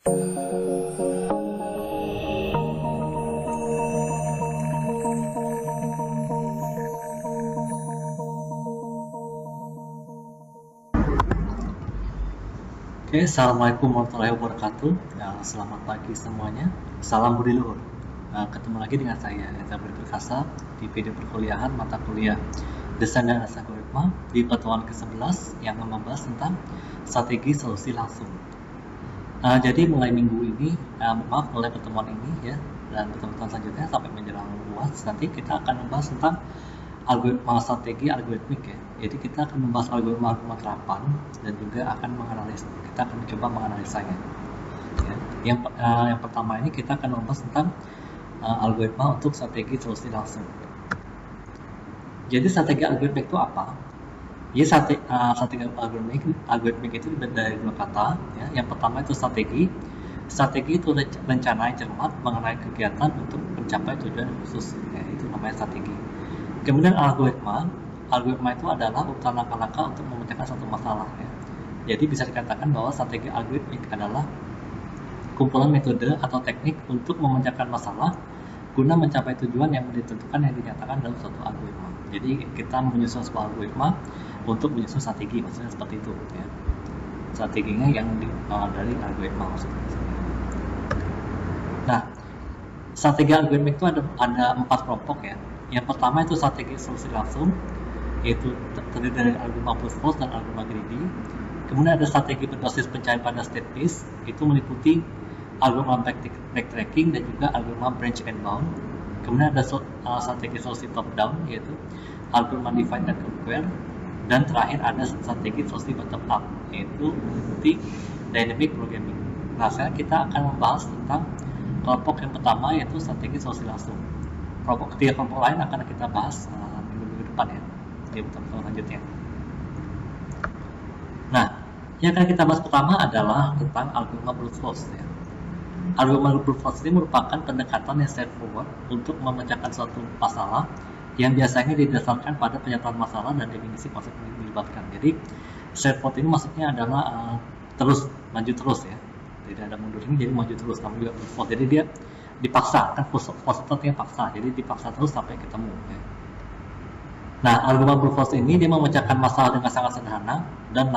Oke, Assalamualaikum warahmatullahi wabarakatuh. Selamat pagi semuanya. Salam budi luhur. Ketemu lagi dengan saya, Eta Budi Perkasa, di video perkuliahan mata kuliah Desain dan Algoritma di pertemuan ke-11 yang membahas tentang strategi solusi langsung. Jadi mulai minggu ini, mulai pertemuan ini ya, dan pertemuan selanjutnya sampai menjelang luas, nanti kita akan membahas tentang algoritma strategi algoritmik ya. Jadi kita akan membahas algoritma terapan dan juga akan kita akan mencoba menganalisanya. Ya. Yang pertama ini kita akan membahas tentang algoritma untuk strategi solusi langsung. Jadi strategi algoritmik itu apa? Jadi strategi algoritmik itu dari dua kata. Ya. Yang pertama itu strategi. Strategi itu rencana yang cermat mengenai kegiatan untuk mencapai tujuan khusus. Ya, itu namanya strategi. Kemudian algoritma itu adalah urutan langkah-langkah untuk memecahkan suatu masalah ya. Jadi bisa dikatakan bahwa strategi algoritmik adalah kumpulan metode atau teknik untuk memecahkan masalah guna mencapai tujuan yang ditentukan yang dinyatakan dalam suatu algoritma. Jadi kita menyusun sebuah algoritma untuk menyusun strategi, maksudnya seperti itu ya. Strateginya yang dari algoritma maksudnya. Nah, strategi algoritmik itu ada 4 kelompok ya. Yang pertama itu strategi solusi langsung, yaitu terdiri dari algoritma brute force dan algoritma greedy. Kemudian ada strategi berbasis pencarian pada state space, itu meliputi algoritma backtracking dan juga algoritma branch and bound. Kemudian ada strategi solusi top down, yaitu algoritma divide dan conquer. Dan terakhir ada strategi solusi bottom up, yaitu meliputi dynamic programming. Nah, sekarang kita akan membahas tentang kelompok yang pertama, yaitu strategi solusi langsung. Ketiga kelompok lain akan kita bahas minggu depan ya, di pertemuan selanjutnya. Nah, yang akan kita bahas pertama adalah tentang algoritma brute force ya. Algoritma brute force ini merupakan pendekatan yang straightforward untuk memecahkan suatu masalah yang biasanya didasarkan pada pernyataan masalah dan definisi konsep yang dilibatkan. Jadi straightforward ini maksudnya adalah maju terus ya, tidak ada mundur ini, jadi maju terus. Namun juga brute force, jadi dia dipaksa, kan force itu paksa, jadi dipaksa terus sampai ketemu ya. Nah, algoritma brute force ini dia memecahkan masalah dengan sangat sederhana dan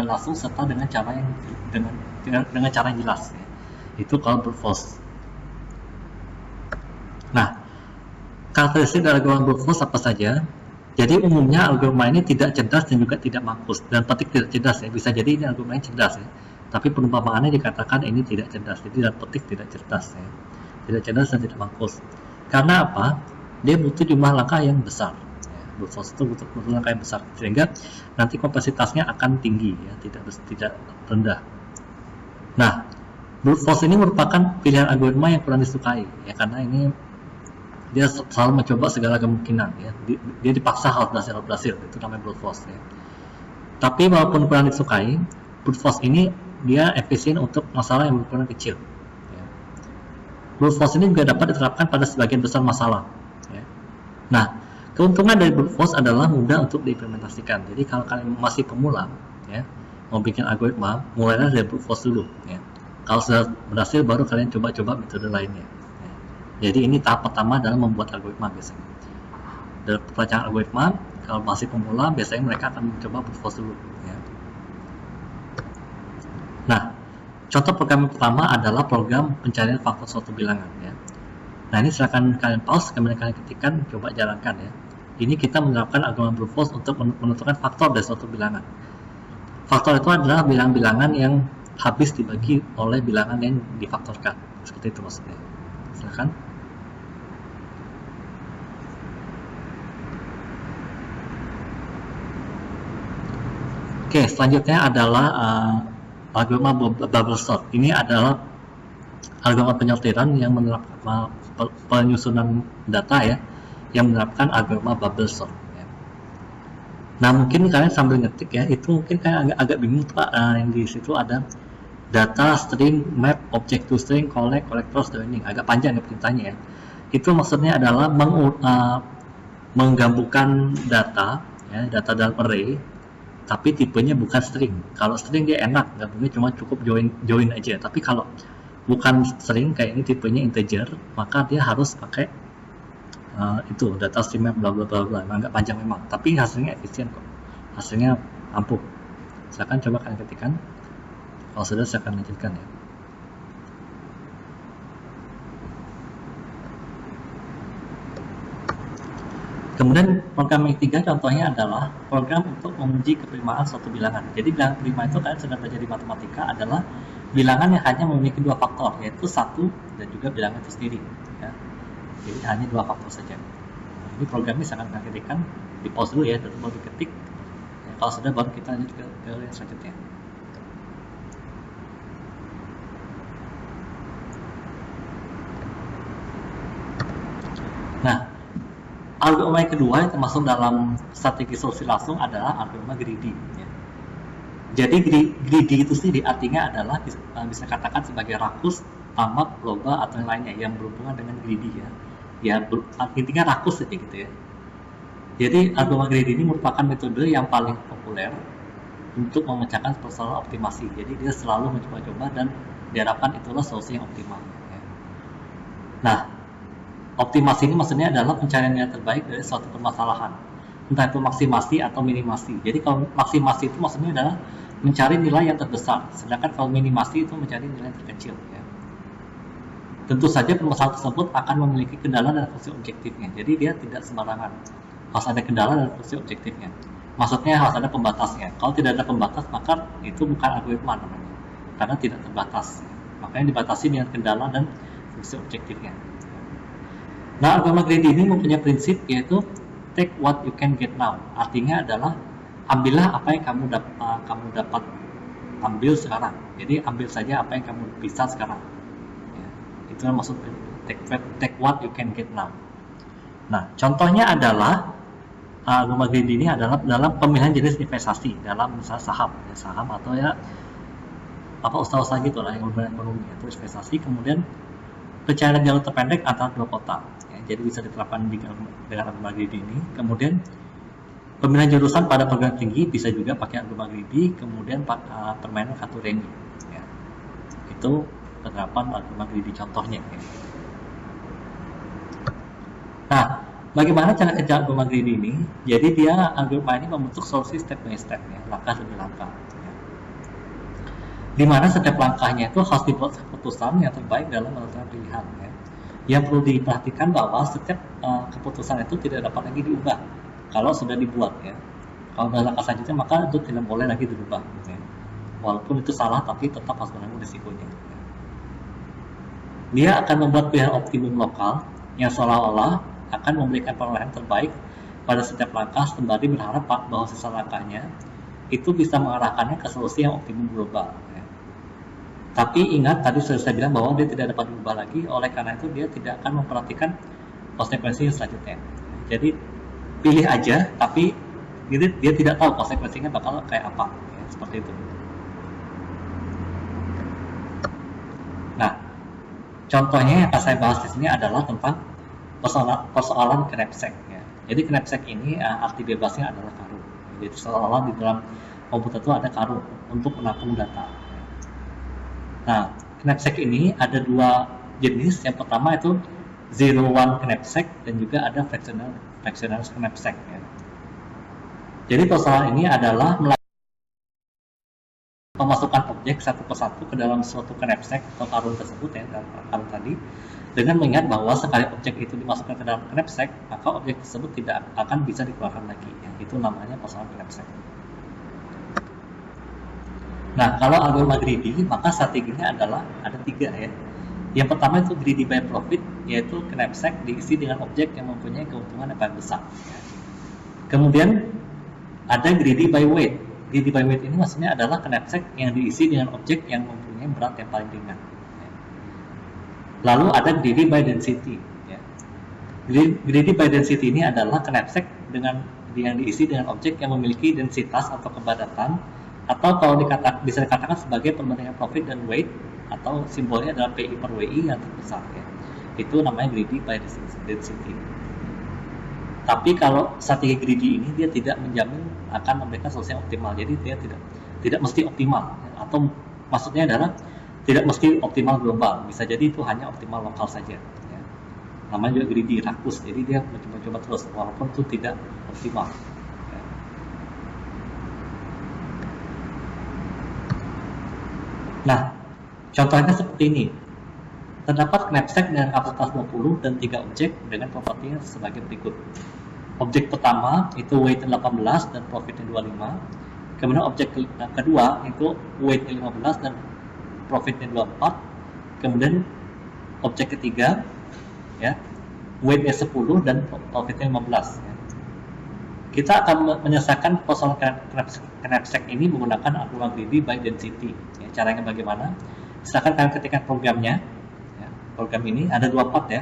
langsung serta dengan cara yang jelas ya. Itu kalau brute force. Nah, karakteristik dari algoritma brute force apa saja? Jadi umumnya algoritma ini tidak cerdas dan juga tidak mampus, dan petik tidak cerdas ya. Bisa jadi ini algoritma yang cerdas ya, tapi perumpamaannya dikatakan ini tidak cerdas, jadi dan petik tidak cerdas ya. Tidak cerdas dan tidak mampus. Karena apa? Dia butuh jumlah langkah yang besar. Brute force itu butuh langkah yang besar, sehingga nanti kompleksitasnya akan tinggi ya, tidak rendah. Nah, brute force ini merupakan pilihan algoritma yang kurang disukai ya, karena ini dia selalu mencoba segala kemungkinan ya. Dia dipaksa harus berhasil, itu namanya brute force ya. Tapi walaupun kurang disukai, brute force ini dia efisien untuk masalah yang berukuran kecil. Brute force ini juga dapat diterapkan pada sebagian besar masalah ya. Nah, keuntungan dari brute force adalah mudah untuk diimplementasikan. Jadi kalau kalian masih pemula ya, mau bikin algoritma, mulailah dari brute force dulu ya. Kalau sudah berhasil, baru kalian coba-coba metode lainnya ya. Jadi ini tahap pertama dalam membuat algoritma biasanya. Dalam perancangan algoritma, kalau masih pemula, biasanya mereka akan mencoba brute force dulu ya. Nah, contoh program yang pertama adalah program pencarian faktor suatu bilangan ya. Nah, ini silakan kalian pause, kemudian kalian ketikkan, coba jalankan ya. Ini kita menerapkan algoritma brute force untuk menentukan faktor dari suatu bilangan. Faktor itu adalah bilangan-bilangan yang habis dibagi oleh bilangan yang difaktorkan. Seperti itu maksudnya. Silakan. Oke, selanjutnya adalah algoritma bubble sort. Ini adalah algoritma penyortiran yang menerapkan penyusunan data ya, yang menerapkan algoritma bubble sort ya. Nah, mungkin kalian sambil ngetik ya, itu mungkin kalian agak bingung Pak, yang di situ ada data, string, map, object to string, collect, collectors, joining. Agak panjang ya perintahnya ya. Itu maksudnya adalah menggabungkan data ya, data dalam array tapi tipenya bukan string. Kalau string dia enak, gabungnya cuma cukup join aja. Tapi kalau bukan string kayak ini tipenya integer, maka dia harus pakai itu data stream map bla bla bla bla. Agak panjang memang, tapi hasilnya efisien kok. Hasilnya ampuh. Silakan coba kalian ketikkan. Kalau sudah saya akan lanjutkan ya. Kemudian program yang ketiga contohnya adalah program untuk menguji keprimaan suatu bilangan. Jadi bilangan prima itu kalian sudah belajar di matematika adalah bilangan yang hanya memiliki dua faktor, yaitu 1 dan juga bilangan itu sendiri. Ya. Jadi hanya dua faktor saja. Nah, ini programnya sangat ketikkan, di pause dulu ya, baru diketik. Ya, kalau sudah baru kita lanjut ke yang selanjutnya. Nah, algoritma yang kedua yang termasuk dalam strategi solusi langsung adalah algoritma greedy. Ya. Jadi greedy itu sendiri artinya adalah bisa katakan sebagai rakus, tamak, loba atau yang lainnya yang berhubungan dengan greedy ya. Ya intinya rakus saja gitu ya. Jadi algoritma greedy ini merupakan metode yang paling populer untuk memecahkan persoalan optimasi. Jadi dia selalu mencoba-coba dan diharapkan itulah solusi yang optimal. Ya. Nah, optimasi ini maksudnya adalah pencarian yang terbaik dari suatu permasalahan, entah itu maksimasi atau minimasi. Jadi kalau maksimasi itu maksudnya adalah mencari nilai yang terbesar, sedangkan kalau minimasi itu mencari nilai yang terkecil. Ya. Tentu saja permasalahan tersebut akan memiliki kendala dan fungsi objektifnya. Jadi dia tidak sembarangan, harus ada kendala dan fungsi objektifnya. Maksudnya harus ada pembatasnya. Kalau tidak ada pembatas maka itu bukan algoritma namanya, karena tidak terbatas. Makanya dibatasi dengan kendala dan fungsi objektifnya. Nah, algoritma greedy ini mempunyai prinsip yaitu take what you can get now. Artinya adalah ambillah apa yang kamu dapat ambil sekarang. Jadi ambil saja apa yang kamu bisa sekarang. Ya, itu maksud take what you can get now. Nah, contohnya adalah algoritma greedy ini adalah dalam pemilihan jenis investasi dalam misalnya saham atau ya apa usaha-usaha gitu lah yang berhubungan ekonomi itu investasi. Kemudian pencarian jalur terpendek antara dua kota. Jadi bisa diterapkan dengan algoritma greedy ini. Kemudian pemilihan jurusan pada perguruan tinggi bisa juga pakai algoritma greedy. Kemudian permainan kartu remi. Ya. Itu penerapan algoritma greedy contohnya. Ya. Nah, bagaimana cara kerja algoritma greedy ini? Jadi dia algoritma ini membentuk solusi step by step, ya, langkah demi langkah. Ya. Di mana setiap langkahnya itu harus dibuat keputusan yang terbaik dalam menentukan pilihan. Ya. Yang perlu diperhatikan bahwa setiap keputusan itu tidak dapat lagi diubah kalau sudah dibuat ya. Kalau sudah langkah selanjutnya maka itu tidak boleh lagi dirubah ya. Walaupun itu salah tapi tetap harus menanggung risikonya ya. Dia akan membuat pilihan optimum lokal yang seolah-olah akan memberikan perolehan terbaik pada setiap langkah sembari berharap bahwa sisa langkahnya itu bisa mengarahkannya ke solusi yang optimum global ya. Tapi ingat, tadi sudah saya bilang bahwa dia tidak dapat diubah lagi, oleh karena itu dia tidak akan memperhatikan konsekuensi selanjutnya. Jadi pilih aja, tapi dia tidak tahu konsekuensinya bakal kayak apa, ya, seperti itu. Nah, contohnya yang akan saya bahas di sini adalah tentang persoalan knapsack. Ya. Jadi knapsack ini arti bebasnya adalah karung. Jadi seolah-olah di dalam komputer itu ada karung untuk menampung data. Nah, knapsack ini ada dua jenis. Yang pertama itu 0-1 knapsack dan juga ada fractional knapsack. Ya. Jadi persoalan ini adalah memasukkan objek satu persatu ke dalam suatu knapsack atau karung tersebut ya, dalam karung tadi, dengan mengingat bahwa sekali objek itu dimasukkan ke dalam knapsack, maka objek tersebut tidak akan bisa dikeluarkan lagi. Ya. Itu namanya persoalan knapsack. Nah, kalau algoritma greedy, maka strateginya adalah ada 3 ya. Yang pertama itu greedy by profit, yaitu knapsack diisi dengan objek yang mempunyai keuntungan yang paling besar. Kemudian ada greedy by weight. Greedy by weight ini maksudnya adalah knapsack yang diisi dengan objek yang mempunyai berat yang paling ringan. Lalu ada greedy by density. Greedy by density ini adalah knapsack yang diisi dengan objek yang memiliki densitas atau kepadatan, atau kalau bisa dikatakan sebagai perbandingan profit dan weight, atau simbolnya adalah PI per WI yang terbesar ya. Itu namanya greedy by density. Tapi kalau strategi greedy ini dia tidak menjamin akan memberikan solusi yang optimal. Jadi dia tidak mesti optimal, atau maksudnya adalah tidak mesti optimal global. Bisa jadi itu hanya optimal lokal saja. Ya. Namanya juga greedy, rakus. Jadi dia mencoba-coba terus walaupun itu tidak optimal. Ya. Nah, contohnya seperti ini. Terdapat knapsack dengan kapasitas 20 dan 3 objek dengan propertinya sebagai berikut. Objek pertama itu weight 18 dan profitnya 25. Kemudian objek kedua itu weight 15 dan profitnya 24. Kemudian objek ketiga ya, weight-nya 10 dan profitnya 15 ya. Kita akan menyelesaikan persoalan knapsack ini menggunakan aturan greedy by density ya. Caranya bagaimana? Misalkan kalian ketikkan programnya. Program ini ada 2 part ya.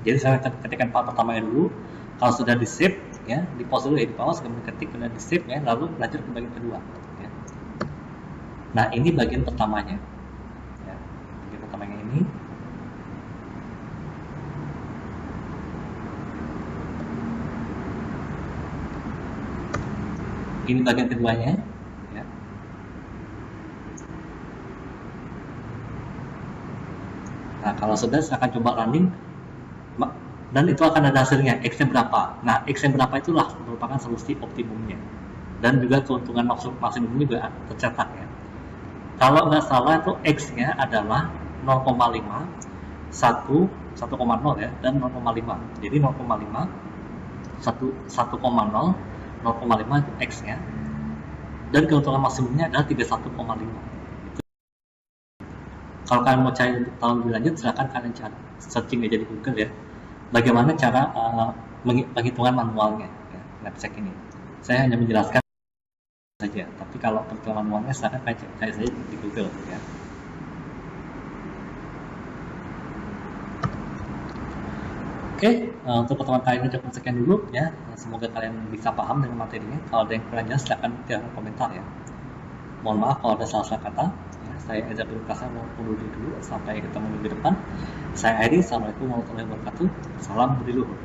Jadi saya ketikkan part pertamanya dulu. Kalau sudah di save ya, di pause dulu ya, di pause, kemudian ketik, kemudian di save ya, lalu lanjut ke bagian kedua ya. Nah, ini bagian pertamanya ya. Bagian pertamanya ini. Ini bagian keduanya ya. Nah, kalau sudah silahkan coba running dan itu akan ada hasilnya, X-nya berapa. Nah, X-nya berapa itulah merupakan solusi optimumnya. Dan juga keuntungan maksimumnya juga tercetak ya. Kalau nggak salah itu X-nya adalah 0,5, 1,0 ya, dan 0,5. Jadi 0,5, 1,0, 0,5 itu X-nya. Dan keuntungan maksimumnya adalah 31,5. Kalau kalian mau cari tahu lebih lanjut, silakan kalian cari searching aja di Google ya. Bagaimana cara penghitungan manualnya ya, knapsack ini. Saya hanya menjelaskan saja, tapi kalau penghitungan manualnya silakan kalian cari saja di Google ya. Oke, untuk pertemuan kali ini cukup sekian dulu ya. Semoga kalian bisa paham dengan materinya. Kalau ada yang kurang jelas, silakan tinggalkan komentar ya. Mohon maaf kalau ada salah kata. Saya Eza Perkasa mau undur diri dulu. Sampai ketemu minggu depan. Saya Edi. Assalamualaikum warahmatullahi wabarakatuh. Salam budi luhur.